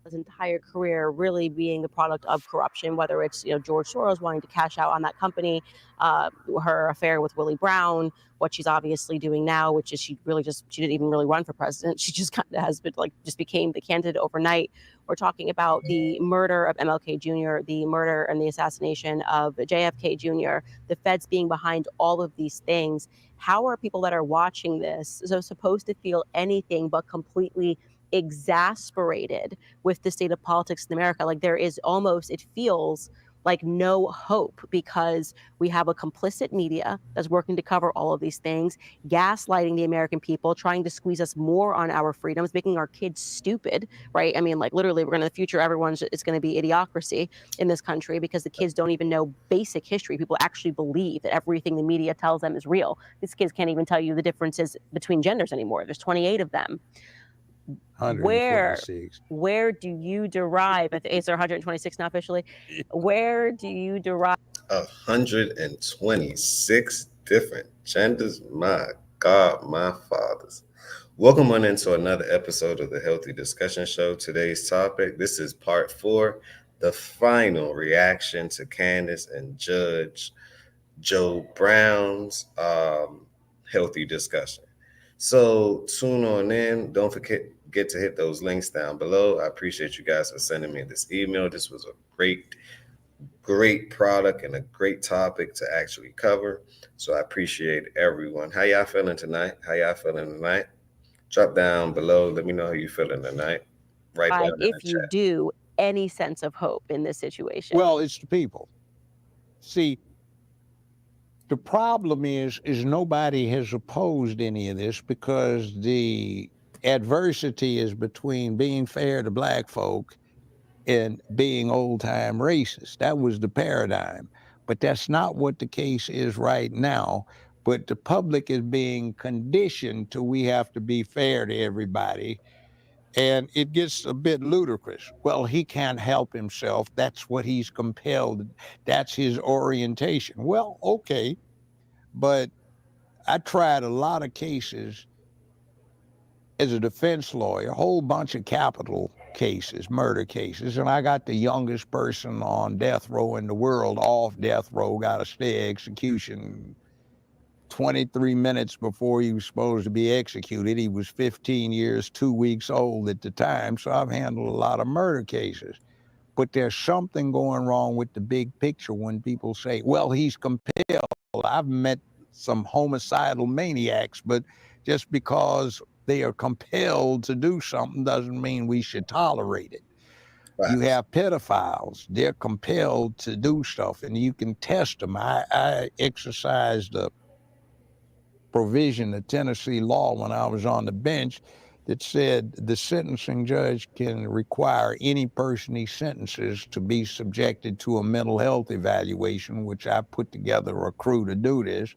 his entire career really being the product of corruption, whether it's George Soros wanting to cash out on that company, her affair with Willie Brown, what she's obviously doing now, which is she didn't even really run for president. She just kind of has been just became the candidate overnight. We're talking about the murder of MLK Jr., the murder and the assassination of JFK Jr., the feds being behind all of these things. How are people that are watching this supposed to feel anything but completely exasperated with the state of politics in America? Like there is almost, it feels like no hope because we have a complicit media that's working to cover all of these things, gaslighting the American people, trying to squeeze us more on our freedoms, making our kids stupid, right? I mean, like literally, we're going to, the future, it's going to be idiocracy in this country because the kids don't even know basic history. People actually believe that everything the media tells them is real. These kids can't even tell you the differences between genders anymore. There's 28 of them. 126. Where do you derive? Is there 126 now officially? Where do you derive 126 different genders? My God, my fathers. Welcome on into another episode of the Healthy Discussion Show. Today's topic, this is part 4, the final reaction to Candace and Judge Joe Brown's healthy discussion. So tune on in. Don't forget to hit those links down below. I appreciate you guys for sending me this email. This was a great product and a great topic to actually cover. So I appreciate everyone. How y'all feeling tonight? Drop down below. Let me know how you feeling tonight. Right down in the if you chat. do any sense of hope in this situation? Well, it's the people. See, the problem is nobody has opposed any of this because the adversity is between being fair to black folk and being old-time racist. That was the paradigm. But that's not what the case is right now. But the public is being conditioned to we have to be fair to everybody. And it gets a bit ludicrous. Well, he can't help himself. That's what he's compelled. That's his orientation. Well, okay. But I tried a lot of cases as a defense lawyer, a whole bunch of capital cases, murder cases, and I got the youngest person on death row in the world off death row, got a stay execution 23 minutes before he was supposed to be executed. He was 15 years, 2 weeks old at the time, so I've handled a lot of murder cases. But there's something going wrong with the big picture when people say, well, he's compelled. I've met some homicidal maniacs, but just because they are compelled to do something doesn't mean we should tolerate it. Right. You have pedophiles. They're compelled to do stuff, and you can test them. I exercised a provision of Tennessee law when I was on the bench that said the sentencing judge can require any person he sentences to be subjected to a mental health evaluation, which I put together a crew to do this.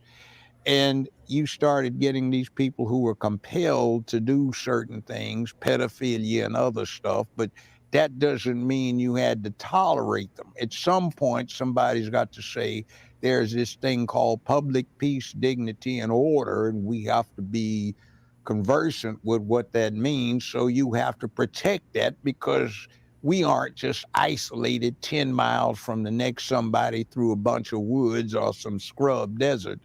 And you started getting these people who were compelled to do certain things, pedophilia and other stuff, but that doesn't mean you had to tolerate them. At some point, somebody's got to say, there's this thing called public peace, dignity, and order, and we have to be conversant with what that means. So you have to protect that because we aren't just isolated 10 miles from the next somebody through a bunch of woods or some scrub desert.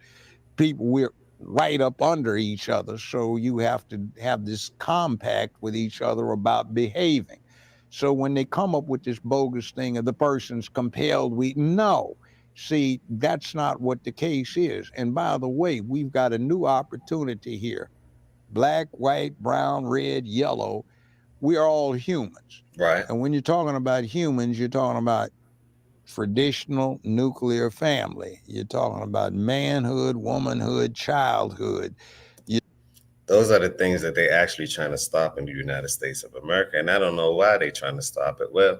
People, we're right up under each other. So you have to have this compact with each other about behaving. So when they come up with this bogus thing of the person's compelled, no. See, that's not what the case is. And by the way, we've got a new opportunity here. Black, white, brown, red, yellow. We are all humans. Right. And when you're talking about humans, you're talking about traditional nuclear family. You're talking about manhood, womanhood, childhood. Those are the things that they actually trying to stop in the United States of America. And I don't know why they trying to stop it. Well,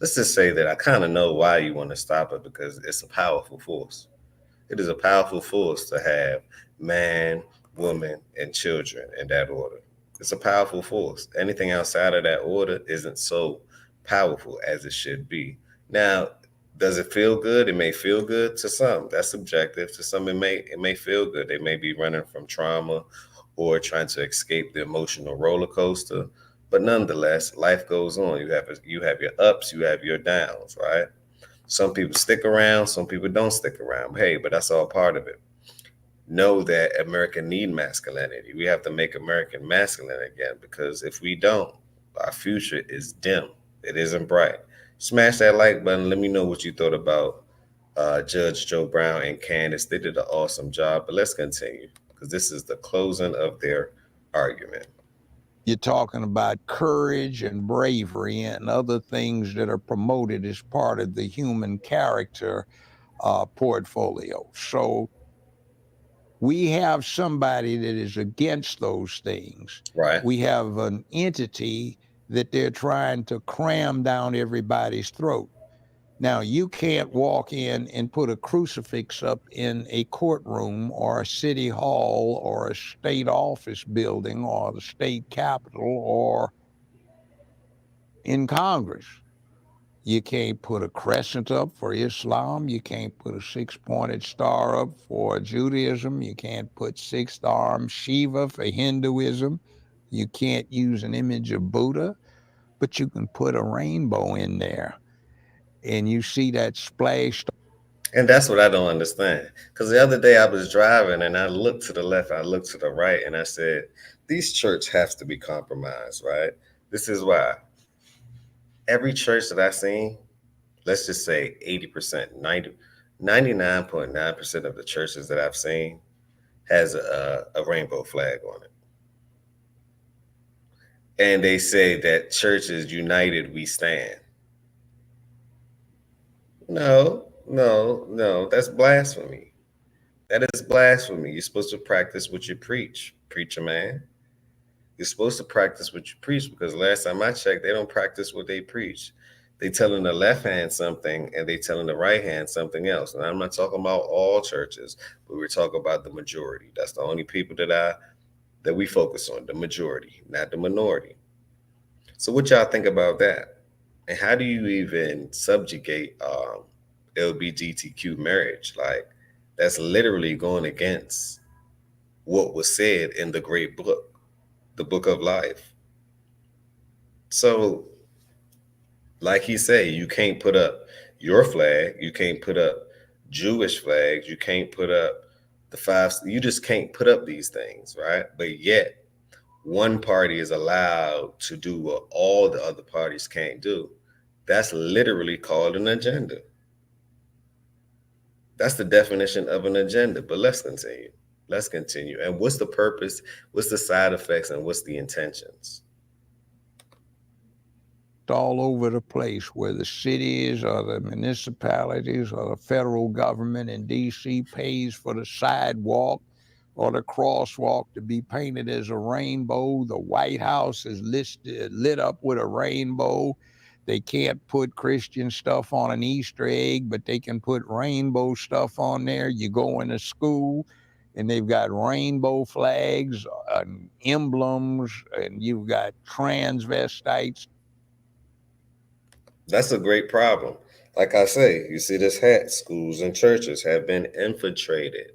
let's just say that I kind of know why you want to stop it, because it's a powerful force. It is a powerful force to have man, woman, and children in that order. It's a powerful force. Anything outside of that order isn't so powerful as it should be. Now, does it feel good? It may feel good to some. That's subjective. To some, it may feel good. They may be running from trauma or trying to escape the emotional roller coaster. But nonetheless, life goes on. You have your ups, you have your downs, right? Some people stick around, some people don't stick around. Hey, but that's all part of it. Know that America need masculinity. We have to make American masculine again, because if we don't, our future is dim. It isn't bright. Smash that like button. Let me know what you thought about Judge Joe Brown and Candace. They did an awesome job. But let's continue, because this is the closing of their argument. You're talking about courage and bravery and other things that are promoted as part of the human character portfolio. So we have somebody that is against those things. Right. We have an entity that they're trying to cram down everybody's throat. Now, you can't walk in and put a crucifix up in a courtroom or a city hall or a state office building or the state capitol or in Congress. You can't put a crescent up for Islam. You can't put a six-pointed star up for Judaism. You can't put sixth-armed Shiva for Hinduism. You can't use an image of Buddha, but you can put a rainbow in there. And you see that splashed. And that's what I don't understand. Because the other day I was driving and I looked to the left, I looked to the right, and I said, these church has to be compromised, right? This is why every church that I've seen, let's just say 80%, 99.9% of the churches that I've seen has a rainbow flag on it. And they say that church is united, we stand. No, that's blasphemy. That is blasphemy. You're supposed to practice what you preach, preacher man. You're supposed to practice what you preach, because last time I checked, they don't practice what they preach. They telling the left hand something and they telling the right hand something else. And I'm not talking about all churches, but we're talking about the majority. That's the only people that we focus on, the majority, not the minority. So what y'all think about that? And how do you even subjugate LGBTQ marriage? Like, that's literally going against what was said in the great book, the book of life. So, like he said, you can't put up your flag, you can't put up Jewish flags, you can't put up the five, you just can't put up these things, right? But yet, one party is allowed to do what all the other parties can't do. That's literally called an agenda. That's the definition of an agenda. But let's continue. Let's continue. And what's the purpose? What's the side effects? And what's the intentions? All over the place, where the cities or the municipalities or the federal government in D.C. pays for the sidewalk or the crosswalk to be painted as a rainbow. The White House is lit up with a rainbow. They can't put Christian stuff on an Easter egg, but they can put rainbow stuff on there. You go into school and they've got rainbow flags and emblems, and you've got transvestites. That's a great problem. Like I say, you see this hat, schools and churches have been infiltrated.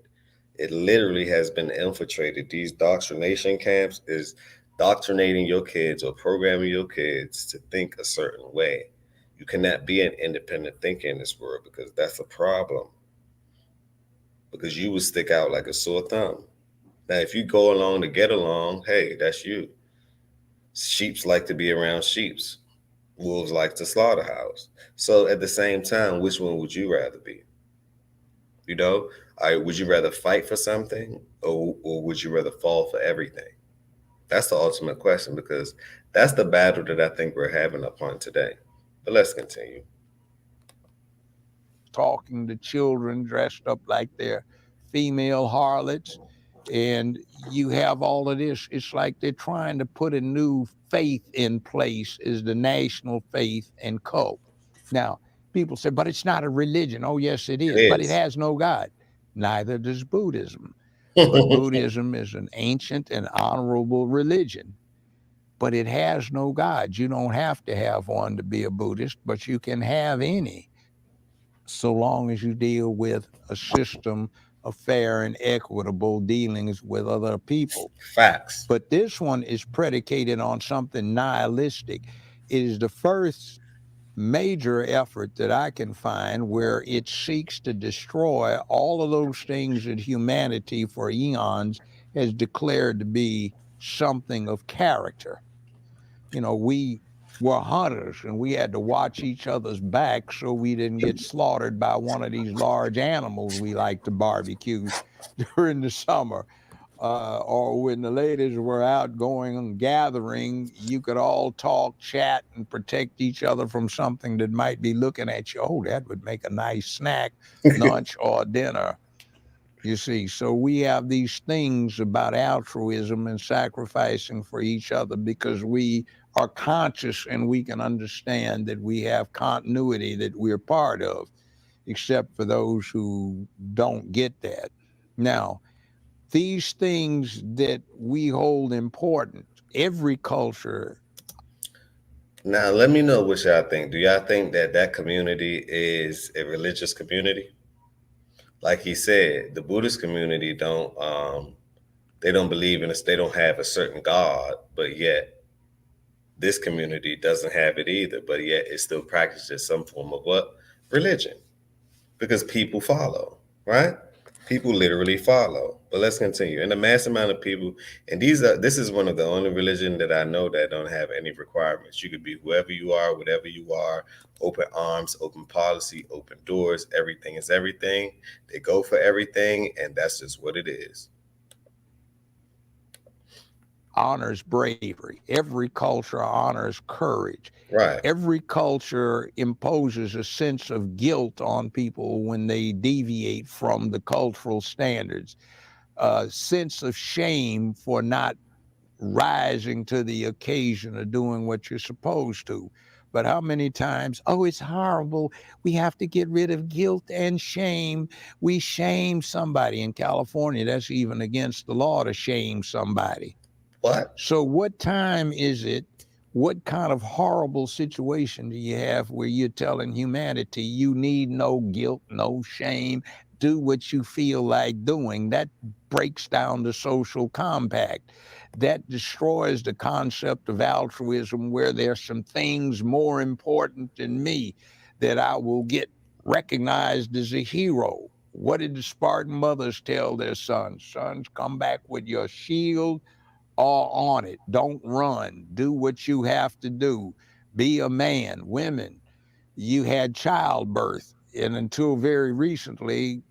It literally has been infiltrated. These doctrination camps is doctrinating your kids or programming your kids to think a certain way. You cannot be an independent thinker in this world, because that's a problem. Because you will stick out like a sore thumb. Now, if you go along to get along, hey, that's you. Sheeps like to be around sheeps. Wolves like to slaughterhouse. So at the same time, which one would you rather be? You know, would you rather fight for something, or would you rather fall for everything? That's the ultimate question, because that's the battle that I think we're having upon today. But let's continue. Talking to children dressed up like they're female harlots. And you have all of this. It's like they're trying to put a new faith in place as the national faith and cult. Now, people say, but it's not a religion. Oh, yes, it is. But it has no God. Neither does Buddhism. But Buddhism is an ancient and honorable religion. But it has no God. You don't have to have one to be a Buddhist, but you can have any, so long as you deal with a system of fair and equitable dealings with other people. Facts. But this one is predicated on something nihilistic. It is the first major effort that I can find where it seeks to destroy all of those things that humanity for eons has declared to be something of character. You know, we were hunters and we had to watch each other's backs so we didn't get slaughtered by one of these large animals we like to barbecue during the summer. Or when the ladies were out going and gathering, you could all talk, chat, and protect each other from something that might be looking at you. Oh, that would make a nice snack, lunch, or dinner. You see, so we have these things about altruism and sacrificing for each other because we are conscious and we can understand that we have continuity that we're part of, except for those who don't get that. Now, these things that we hold important, every culture. Now, let me know what y'all think. Do y'all think that that community is a religious community? Like he said, the Buddhist community don't they don't believe in this. They don't have a certain God, but yet this community doesn't have it either. But yet it still practices some form of what religion because people follow, right? People literally follow. But let's continue. And a mass amount of people, and this is one of the only religion that I know that don't have any requirements. You could be whoever you are, whatever you are, open arms, open policy, open doors, everything is everything. They go for everything, and that's just what it is. Honors bravery. Every culture honors courage. Right. Every culture imposes a sense of guilt on people when they deviate from the cultural standards, a sense of shame for not rising to the occasion of doing what you're supposed to. But how many times, oh, it's horrible. We have to get rid of guilt and shame. We shame somebody. In California, that's even against the law to shame somebody. What? So, what time is it? What kind of horrible situation do you have where you're telling humanity you need no guilt, no shame, do what you feel like doing? That breaks down the social compact. That destroys the concept of altruism, where there's some things more important than me that I will get recognized as a hero. What did the Spartan mothers tell their sons? Sons, come back with your shield all on it. Don't run. Do what you have to do. Be a man. Women, you had childbirth. And until very recently,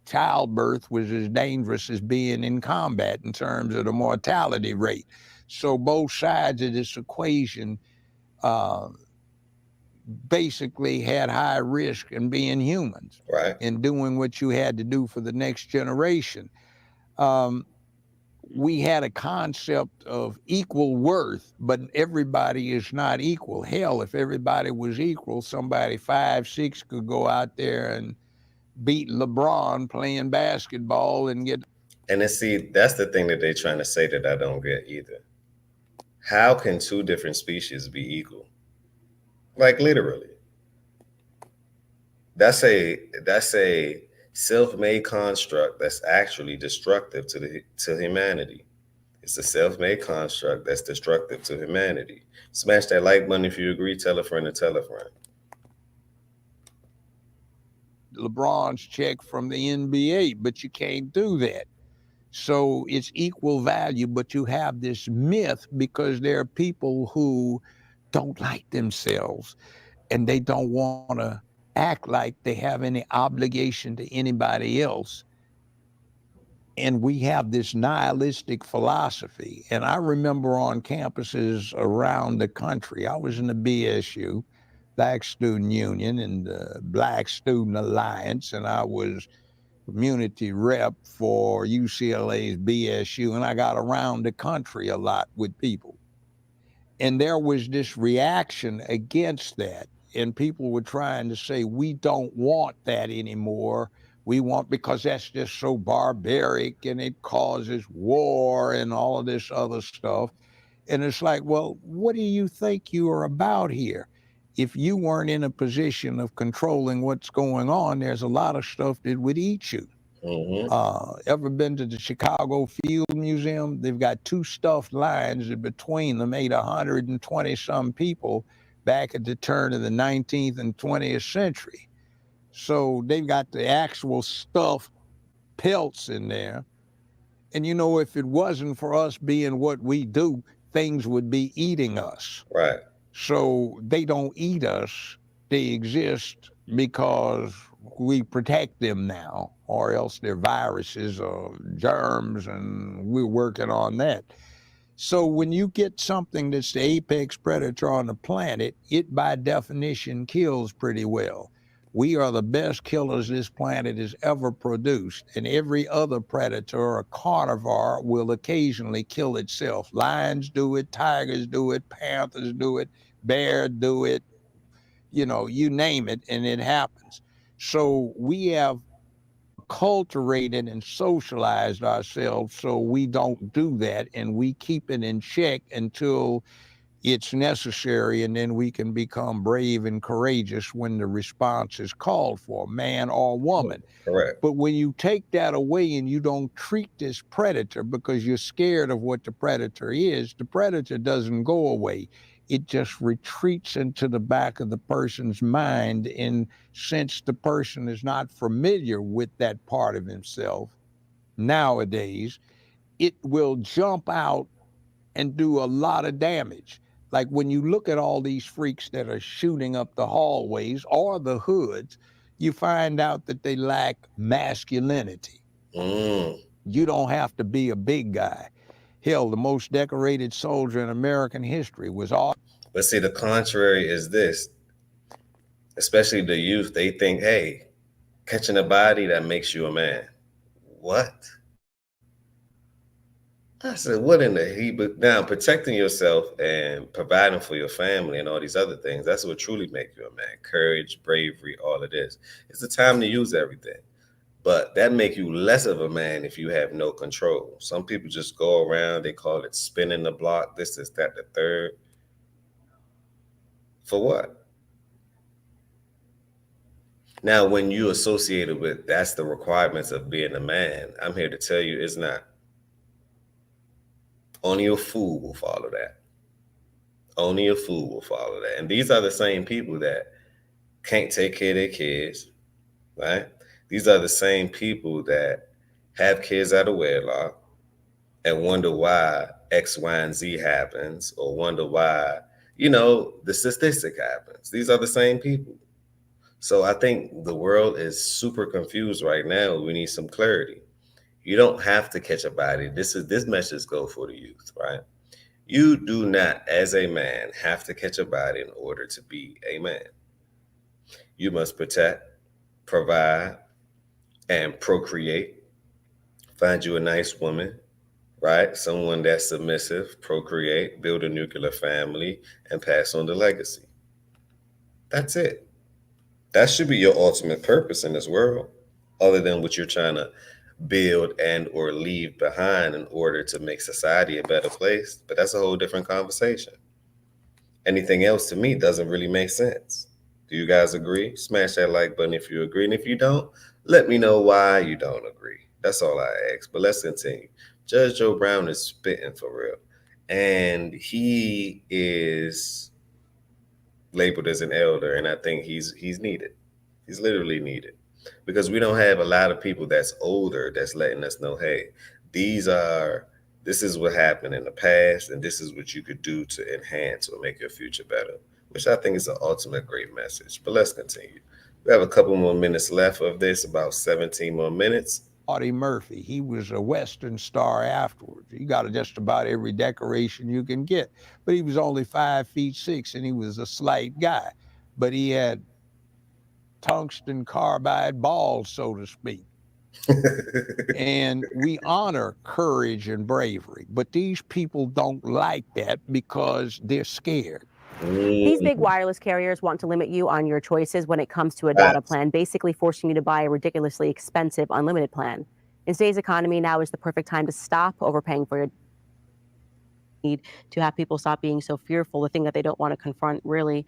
childbirth was as dangerous as being in combat in terms of the mortality rate. So both sides of this equation uh, basically had high risk in being humans Right. and doing what you had to do for the next generation. Um, we had a concept of equal worth, but everybody is not equal. Hell, if everybody was equal, somebody 5'6" could go out there and beat LeBron playing basketball and get. And then see, that's the thing that they're trying to say that I don't get either. How can two different species be equal? Like literally. That's a self-made construct that's actually destructive to humanity. It's a self-made construct that's destructive to humanity. Smash that like button if you agree. Tell a friend to tell a friend. LeBron's check from the NBA, but you can't do that. So it's equal value, but you have this myth because there are people who don't like themselves and they don't want to act like they have any obligation to anybody else. And we have this nihilistic philosophy. And I remember on campuses around the country, I was in the BSU, Black Student Union, and the Black Student Alliance, and I was community rep for UCLA's BSU, and I got around the country a lot with people. And there was this reaction against that. And people were trying to say, we don't want that anymore. We want, because that's just so barbaric and it causes war and all of this other stuff. And it's like, well, what do you think you are about here? If you weren't in a position of controlling what's going on, there's a lot of stuff that would eat you. Ever been to the Chicago Field Museum? They've got two stuffed lions that between them ate 120 some people back at the turn of the 19th and 20th century. So they've got the actual stuffed pelts in there. And you know, if it wasn't for us being what we do, things would be eating us. Right. So they don't eat us. They exist because we protect them now, or else they're viruses or germs, and we're working on that. So when you get something that's the apex predator on the planet, it by definition kills pretty well. We are the best killers this planet has ever produced, and every other predator or carnivore will occasionally kill itself. Lions do it, tigers do it, panthers do it, bears do it, you know, you name it, and it happens. So we have cultivated and socialized ourselves so we don't do that, and we keep it in check until it's necessary, and then we can become brave and courageous when the response is called for, man or woman. Correct. But when you take that away and you don't treat this predator because you're scared of what the predator is, the predator doesn't go away. It just retreats into the back of the person's mind. And since the person is not familiar with that part of himself nowadays, it will jump out and do a lot of damage. Like when you look at all these freaks that are shooting up the hallways or the hoods, you find out that they lack masculinity. You don't have to be a big guy. Hell, the most decorated soldier in American history was all. But see, the contrary is this, especially the youth, they think, hey, catching a body, that makes you a man. What? I said, what in the heat? But now protecting yourself and providing for your family and all these other things, that's what truly makes you a man. Courage, bravery, all of this. It's the time to use everything. But that make you less of a man if you have no control. Some people just go around, they call it spinning the block, this, that, the third. For what? Now, when you associate it with that's the requirements of being a man, I'm here to tell you it's not. Only a fool will follow that. Only a fool will follow that. And these are the same people that can't take care of their kids, right? These are the same people that have kids out of wedlock and wonder why X, Y, and Z happens, or wonder why, you know, the statistic happens. These are the same people. So I think the world is super confused right now. We need some clarity. You don't have to catch a body. This message go for the youth, right? You do not, as a man, have to catch a body in order to be a man. You must protect, provide, and procreate. Find you a nice woman, right? Someone that's submissive, procreate, build a nuclear family, and pass on the legacy. That's it. That should be your ultimate purpose in this world, other than what you're trying to build and or leave behind in order to make society a better place. But that's a whole different conversation. Anything else to me doesn't really make sense. Do you guys agree? Smash that like button if you agree. And if you don't, let me know why you don't agree. That's all I ask. But let's continue. Judge Joe Brown is spitting for real. And he is labeled as an elder, and I think he's needed. He's literally needed, because we don't have a lot of people that's older that's letting us know, hey, this is what happened in the past, and this is what you could do to enhance or make your future better, which I think is an ultimate great message. But let's continue. We have a couple more minutes left of this, about 17 more minutes. Audie Murphy, he was a Western star afterwards. He got just about every decoration you can get, but he was only 5'6", and he was a slight guy, but he had tungsten carbide balls, so to speak. And we honor courage and bravery, but these people don't like that because they're scared. These big wireless carriers want to limit you on your choices when it comes to a data plan, basically forcing you to buy a ridiculously expensive unlimited plan. In today's economy, now is the perfect time to stop overpaying for your to have people stop being so fearful. The thing that they don't want to confront really,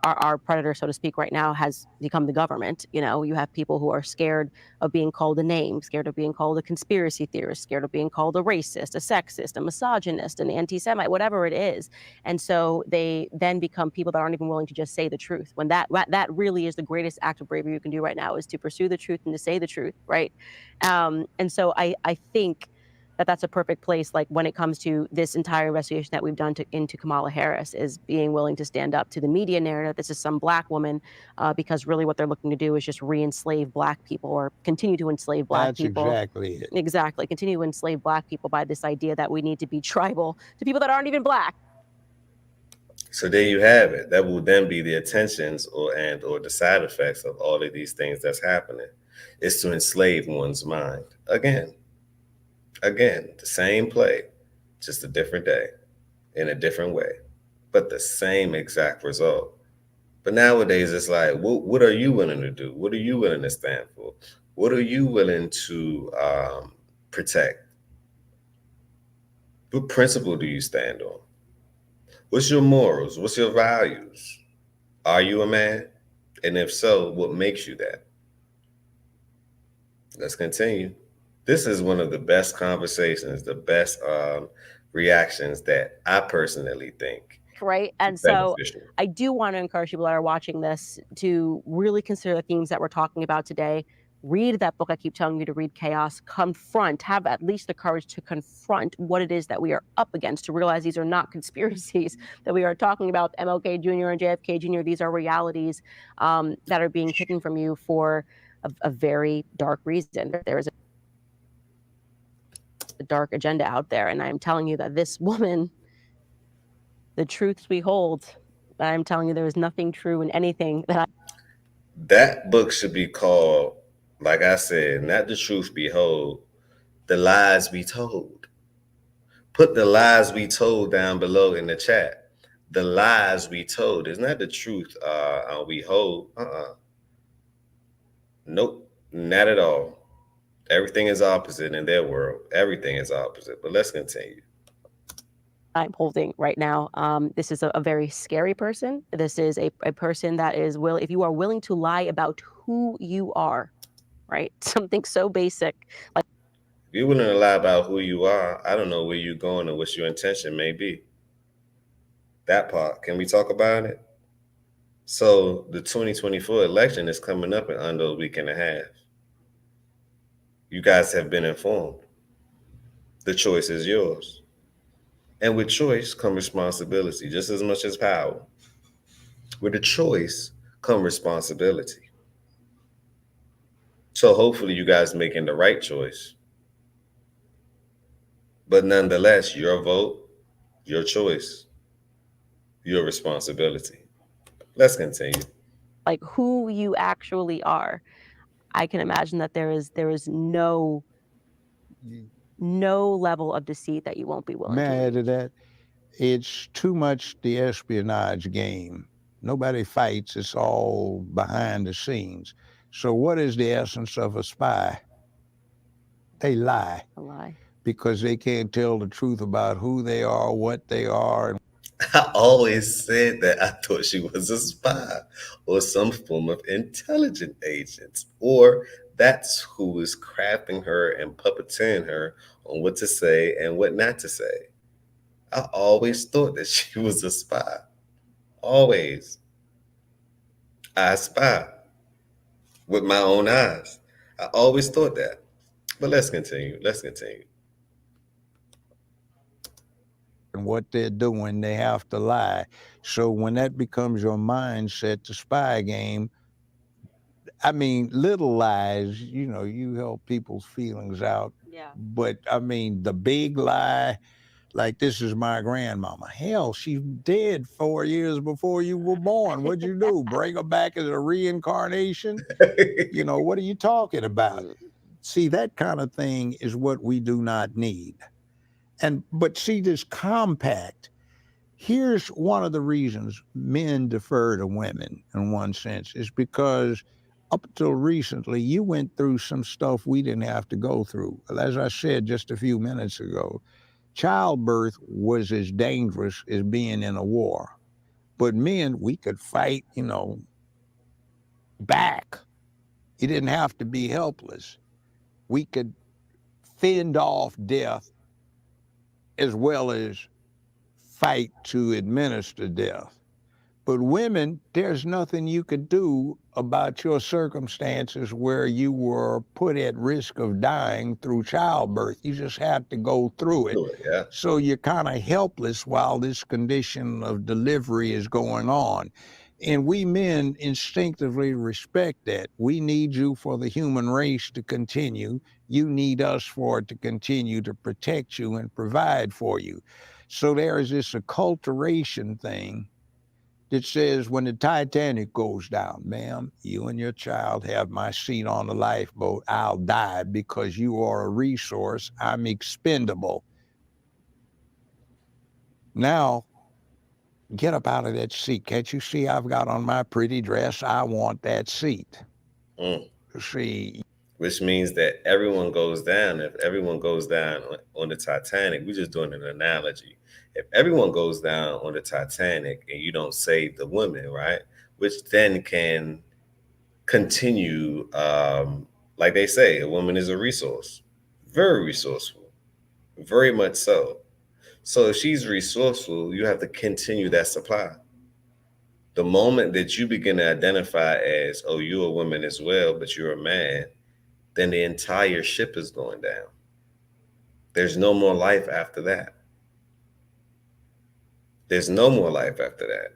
our predator, so to speak, right now has become the government. You have people who are scared of being called a name, scared of being called a conspiracy theorist, scared of being called a racist, a sexist, a misogynist, an anti-Semite, whatever it is. And so they then become people that aren't even willing to just say the truth. When that really is the greatest act of bravery you can do right now, is to pursue the truth and to say the truth, right? And so I think that that's a perfect place, like when it comes to this entire investigation that we've done into Kamala Harris, is being willing to stand up to the media narrative. This is some black woman, because really what they're looking to do is just re-enslave black people, or continue to enslave black That's people. exactly it. Exactly. Continue to enslave black people by this idea that we need to be tribal to people that aren't even black. So there you have it. That will then be the intentions or the side effects of all of these things that's happening. Is to enslave one's mind. Again, the same play, just a different day, in a different way, but the same exact result. But nowadays, it's like, what are you willing to do? What are you willing to stand for? What are you willing to protect? What principle do you stand on? What's your morals? What's your values? Are you a man? And if so, what makes you that? Let's continue. This is one of the best conversations, the best reactions that I personally think Right. And is so beneficial. I do want to encourage people that are watching this to really consider the themes that we're talking about today. Read that book I keep telling you to read, Chaos. Confront, have at least the courage to confront what it is that we are up against, to realize these are not conspiracies that we are talking about. MLK Jr. and JFK Jr., these are realities that are being hidden from you for a very dark reason. There is a dark agenda out there. And I'm telling you that this woman, the truths we hold, I'm telling you, there is nothing true in anything That book should be called, like I said, not The Truth Behold, The Lies We Told. Put The Lies We Told down below in the chat. The lies we told. It's not the truth we hold. Nope, not at all. Everything is opposite in their world. Everything is opposite. But let's continue. I'm holding right now. This is a very scary person. This is a person that is if you are willing to lie about who you are, right? Something so basic. Like, If you're willing to lie about who you are, I don't know where you're going or what your intention may be. That part, can we talk about it? So the 2024 election is coming up in under a week and a half. You guys have been informed. The choice is yours. And with choice come responsibility, just as much as power. With a choice come responsibility. So hopefully you guys making the right choice. But nonetheless, your vote, your choice, your responsibility. Let's continue. like who you actually are. I can imagine that there is no level of deceit that you won't be willing May I to add to reach. that? It's too much the espionage game. Nobody fights. It's all behind the scenes. So what is the essence of a spy? They lie A lie. because they can't tell the truth about who they are, what they are. I always said that I thought she was a spy or some form of intelligent agent, or that's who was crafting her and puppeteering her on what to say and what not to say. I always thought that she was a spy. Always. I spy with my own eyes. I always thought that. But let's continue. Let's continue. And what they're doing, they have to lie. So when that becomes your mindset, the spy game, I mean, little lies, you help people's feelings out. Yeah. But I mean, the big lie, like this is my grandmama. Hell, she's dead 4 years before you were born. What'd you do? Bring her back as a reincarnation? What are you talking about? See, that kind of thing is what we do not need. But see, this compact, here's one of the reasons men defer to women in one sense, is because up until recently, you went through some stuff we didn't have to go through. As I said just a few minutes ago, childbirth was as dangerous as being in a war. But men, we could fight, back. You didn't have to be helpless. We could fend off death as well as fight to administer death. But women, there's nothing you could do about your circumstances where you were put at risk of dying through childbirth. You just had to go through it. Yeah. So you're kind of helpless while this condition of delivery is going on. And we men instinctively respect that. We need you for the human race to continue. You need us for it to continue to protect you and provide for you. So there is this acculturation thing that says when the Titanic goes down, ma'am, you and your child have my seat on the lifeboat. I'll die because you are a resource. I'm expendable. Now, get up out of that seat. Can't you see I've got on my pretty dress? I want that seat. See, which means that everyone goes down. If everyone goes down on the Titanic, we're just doing an analogy. If everyone goes down on the Titanic and you don't save the women, right, which then can continue, like they say, a woman is a resource, very resourceful, very much so. So if she's resourceful, you have to continue that supply. The moment that you begin to identify as, oh, you're a woman as well, but you're a man, then the entire ship is going down. There's no more life after that. There's no more life after that.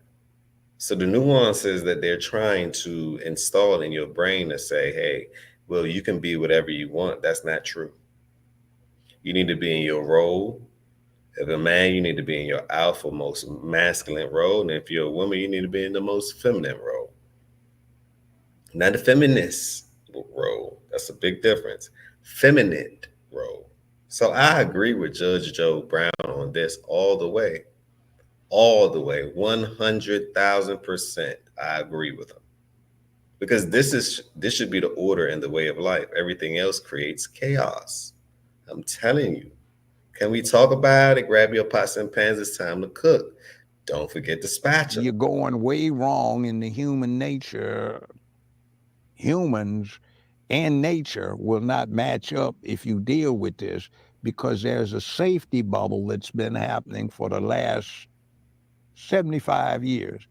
So the nuances that they're trying to install in your brain to say, hey, well, you can be whatever you want, that's not true. You need to be in your role. If a man, you need to be in your alpha, most masculine role. And if you're a woman, you need to be in the most feminine role. Not the feminist role. That's a big difference. Feminine role. So I agree with Judge Joe Brown on this all the way. All the way. 100,000%. I agree with him. Because this should be the order and the way of life. Everything else creates chaos. I'm telling you. Can we talk about it? Grab your pots and pans. It's time to cook. Don't forget the spatula. You're going way wrong in the human nature. Humans and nature will not match up if you deal with this, because there's a safety bubble that's been happening for the last 75 years.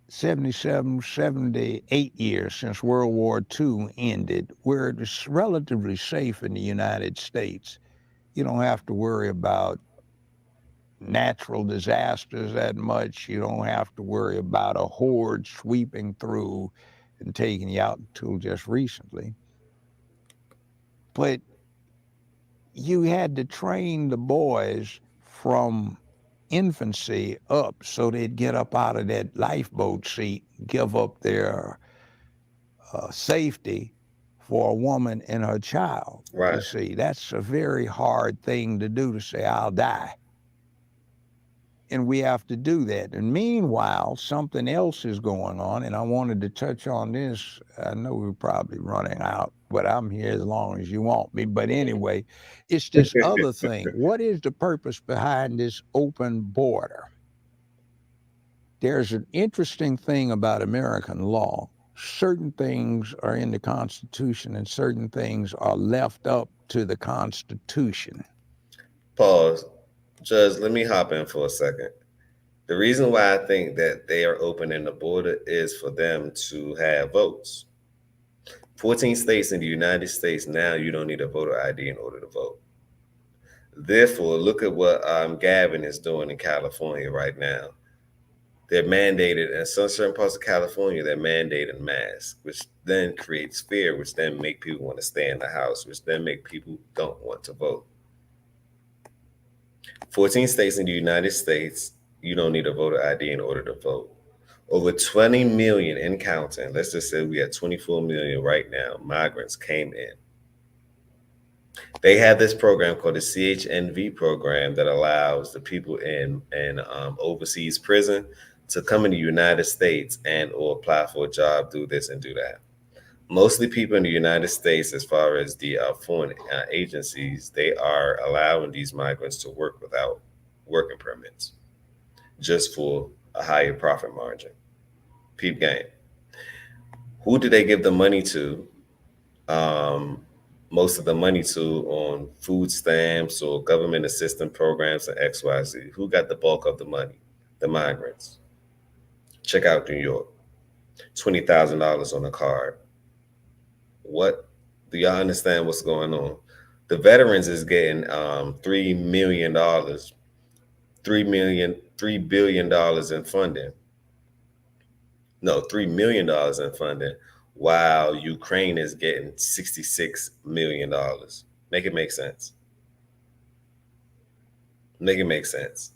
77, 78 years since World War II ended, where it's relatively safe in the United States. You don't have to worry about natural disasters that much. You don't have to worry about a horde sweeping through and taking you out until just recently. But you had to train the boys from infancy up so they'd get up out of that lifeboat seat, give up their safety for a woman and her child. Right. You see, that's a very hard thing to do, to say, I'll die. And we have to do that. And meanwhile, something else is going on, and I wanted to touch on this. I know we're probably running out, but I'm here as long as you want me. But anyway, it's this other thing. What is the purpose behind this open border? There's an interesting thing about American law. Certain things are in the Constitution and certain things are left up to the Constitution. Pause. Judge, let me hop in for a second. The reason why I think that they are opening the border is for them to have votes. 14 states in the United States now, you don't need a voter ID in order to vote. Therefore, look at what Gavin is doing in California right now. They're mandated, in some certain parts of California, they're mandating masks, which then creates fear, which then make people want to stay in the house, which then make people don't want to vote. 14 states in the United States, you don't need a voter ID in order to vote. Over 20 million in counting, let's just say we have 24 million right now, migrants came in. They have this program called the CHNV program that allows the people in overseas prison to come in the United States and or apply for a job, do this and do that. Mostly people in the United States, as far as the foreign agencies, they are allowing these migrants to work without working permits just for a higher profit margin. Peep game. Who do they give the money to? Um, Most of the money to on food stamps or government assistance programs and XYZ. Who got the bulk of the money? The migrants. Check out New York. $20,000 on a card. What? Do y'all understand what's going on? The veterans is getting $3 million, 3 million, $3 billion in funding. No, $3 million in funding, while Ukraine is getting $66 million. Make it make sense. Make it make sense.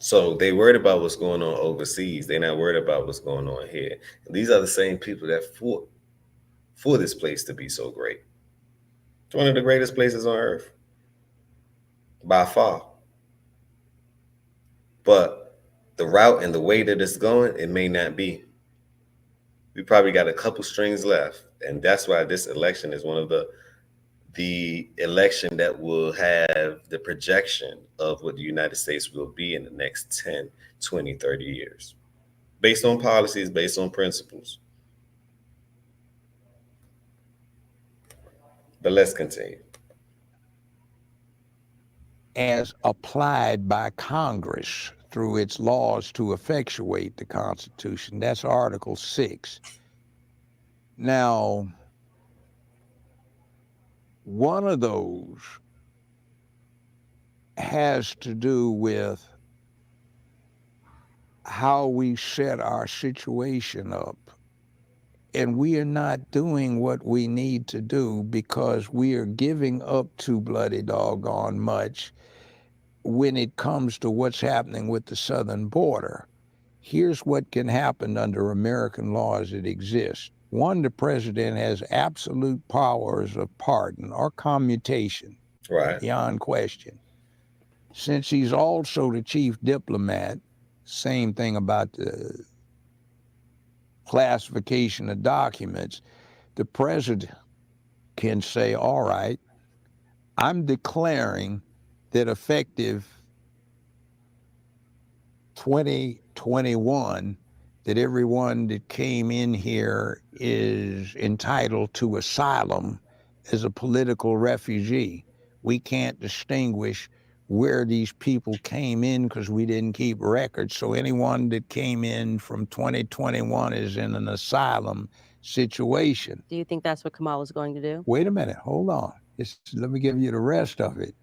So they worried about what's going on overseas. They're not worried about what's going on here. And these are the same people that fought for this place to be so great. It's one of the greatest places on earth by far. But the route and the way that it's going, it may not be. We probably got a couple strings left, and that's why this election is one of the election that will have the projection of what the United States will be in the next 10, 20, 30 years, based on policies, based on principles. But let's continue. As applied by Congress through its laws to effectuate the Constitution. That's Article 6. Now, one of those has to do with how we set our situation up. And we are not doing what we need to do because we are giving up too bloody doggone much when it comes to what's happening with the southern border. Here's what can happen under American law as it exists. One, the president has absolute powers of pardon or commutation, Right. beyond question. Since he's also the chief diplomat, same thing about the classification of documents, the president can say, all right, I'm declaring that effective 2021, that everyone that came in here is entitled to asylum as a political refugee. We can't distinguish where these people came in because we didn't keep records. So anyone that came in from 2021 is in an asylum situation. Do you think that's what Kamala's going to do? Wait a minute, hold on. Let me give you the rest of it.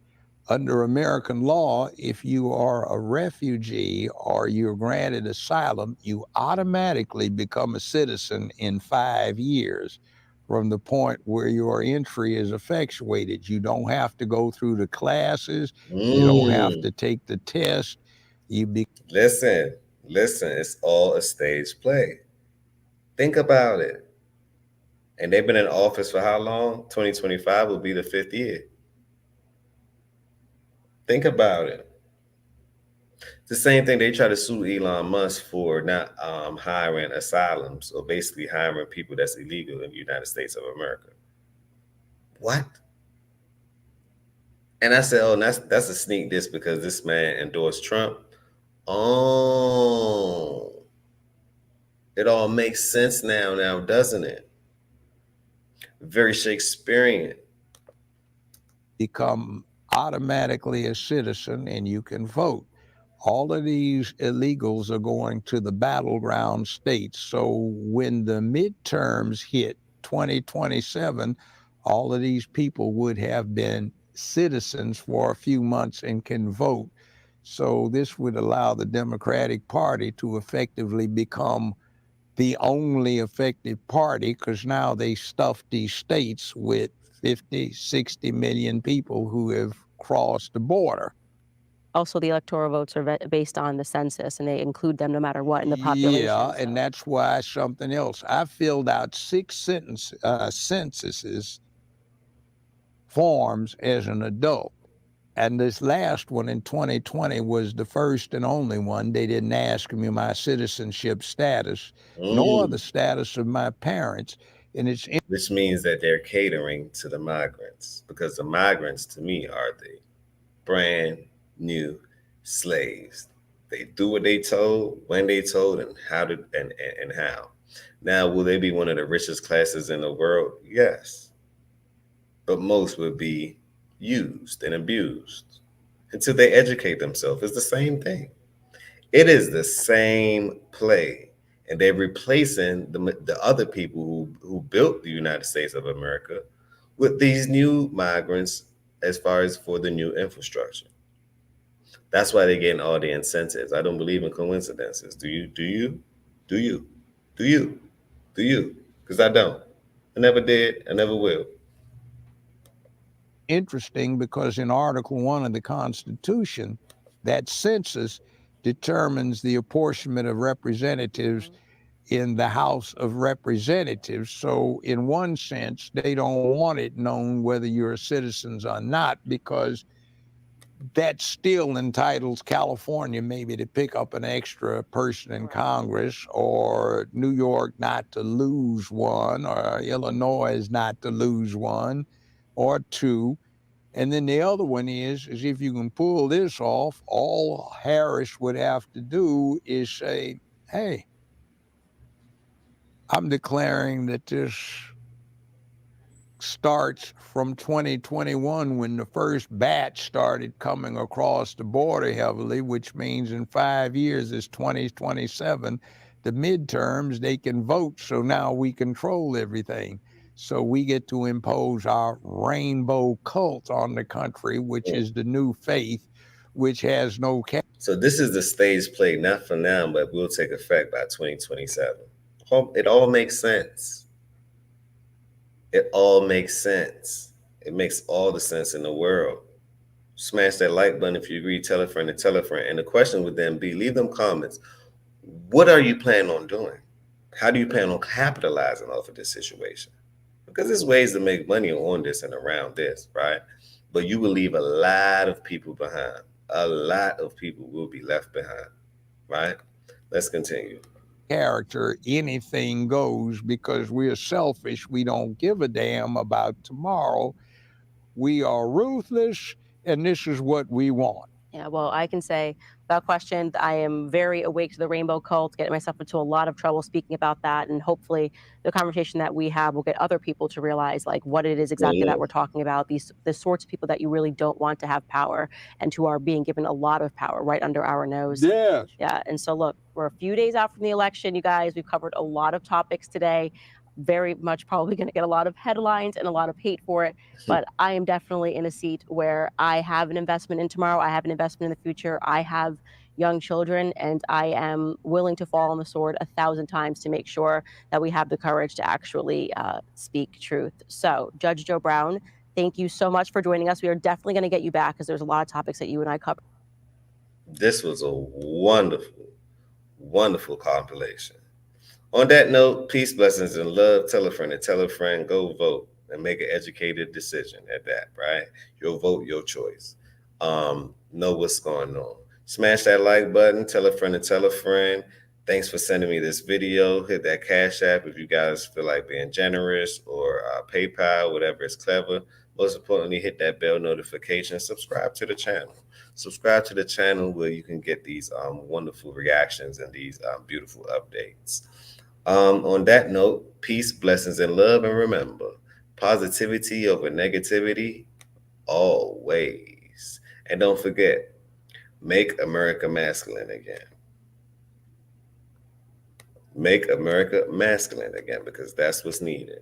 Under American law, if you are a refugee or you're granted asylum, you automatically become a citizen in 5 years from the point where your entry is effectuated. You don't have to go through the classes. You don't have to take the test. Listen, it's all a stage play. Think about it. And they've been in office for how long? 2025 will be the 5th year. Think about it. It's the same thing they try to sue Elon Musk for not hiring asylums, or basically hiring people that's illegal in the United States of America. What? And I said, oh, that's a sneak diss because this man endorsed Trump. Oh, it all makes sense now, doesn't it? Very Shakespearean. Become automatically a citizen and you can vote. All of these illegals are going to the battleground states. So when the midterms hit 2027, all of these people would have been citizens for a few months and can vote. So this would allow the Democratic Party to effectively become the only effective party, because now they stuffed these states with 50, 60 million people who have crossed the border. Also, the electoral votes are based on the census, and they include them no matter what in the population. Yeah, and that's why something else. I filled out 6 censuses forms as an adult. And this last one in 2020 was the first and only one. They didn't ask me my citizenship status, nor the status of my parents. And it's which means that they're catering to the migrants, because the migrants, to me, are the brand new slaves. They do what they told, when they told, and how to and how. Now, will they be one of the richest classes in the world? Yes, but most would be used and abused until they educate themselves. It's the same thing. It is the same play, and they're replacing the other people who built the United States of America with these new migrants as far as for the new infrastructure. That's why they're getting all the incentives. I don't believe in coincidences. Do you? Do you? Do you? Do you? Do you? Because I don't. I never did. I never will. interesting because in Article 1 of the Constitution, that census determines the apportionment of representatives in the House of Representatives. So in one sense, they don't want it known whether you're citizens or not, because that still entitles California maybe to pick up an extra person in Congress, or New York not to lose one, or Illinois not to lose one or two. And then the other one is if you can pull this off, all Harris would have to do is say, hey, I'm declaring that this starts from 2021, when the first batch started coming across the border heavily, which means in 5 years is 2027. The midterms, they can vote, so now we control everything. So we get to impose our rainbow cult on the country, which is the new faith, which has no So this is the stage play, not for now, but will take effect by 2027. It all makes sense. It all makes sense. It makes all the sense in the world. Smash that like button if you agree. Tell a friend and tell a friend. And the question would then be, leave them comments. What are you planning on doing? How do you plan on capitalizing off of this situation? Because there's ways to make money on this and around this, right? But you will leave a lot of people behind. A lot of people will be left behind, right? Let's continue. Character, anything goes, because we're selfish. We don't give a damn about tomorrow. We are ruthless, and this is what we want. Yeah, well, I can say without question, I am very awake to the rainbow cult, getting myself into a lot of trouble speaking about that. And hopefully the conversation that we have will get other people to realize like what it is exactly that we're talking about. The sorts of people that you really don't want to have power and who are being given a lot of power right under our nose. Yes. Yeah. And so look, we're a few days out from the election, you guys. We've covered a lot of topics today. Very much probably going to get a lot of headlines and a lot of hate for it. But I am definitely in a seat where I have an investment in tomorrow. I have an investment in the future. I have young children, and I am willing to fall on the sword 1,000 times to make sure that we have the courage to actually speak truth. So, Judge Joe Brown, thank you so much for joining us. We are definitely going to get you back because there's a lot of topics that you and I covered. This was a wonderful, wonderful compilation. On that note, peace, blessings, and love. Tell a friend and tell a friend. Go vote and make an educated decision at that, right? Your vote, your choice. Know what's going on. Smash that like button. Tell a friend and tell a friend. Thanks for sending me this video. Hit that Cash App if you guys feel like being generous, or PayPal, whatever is clever. Most importantly, hit that bell notification. Subscribe to the channel. Subscribe to the channel where you can get these wonderful reactions and these beautiful updates. On that note, peace, blessings, and love. And remember, positivity over negativity always. And don't forget, make America masculine again. Make America masculine again, because that's what's needed.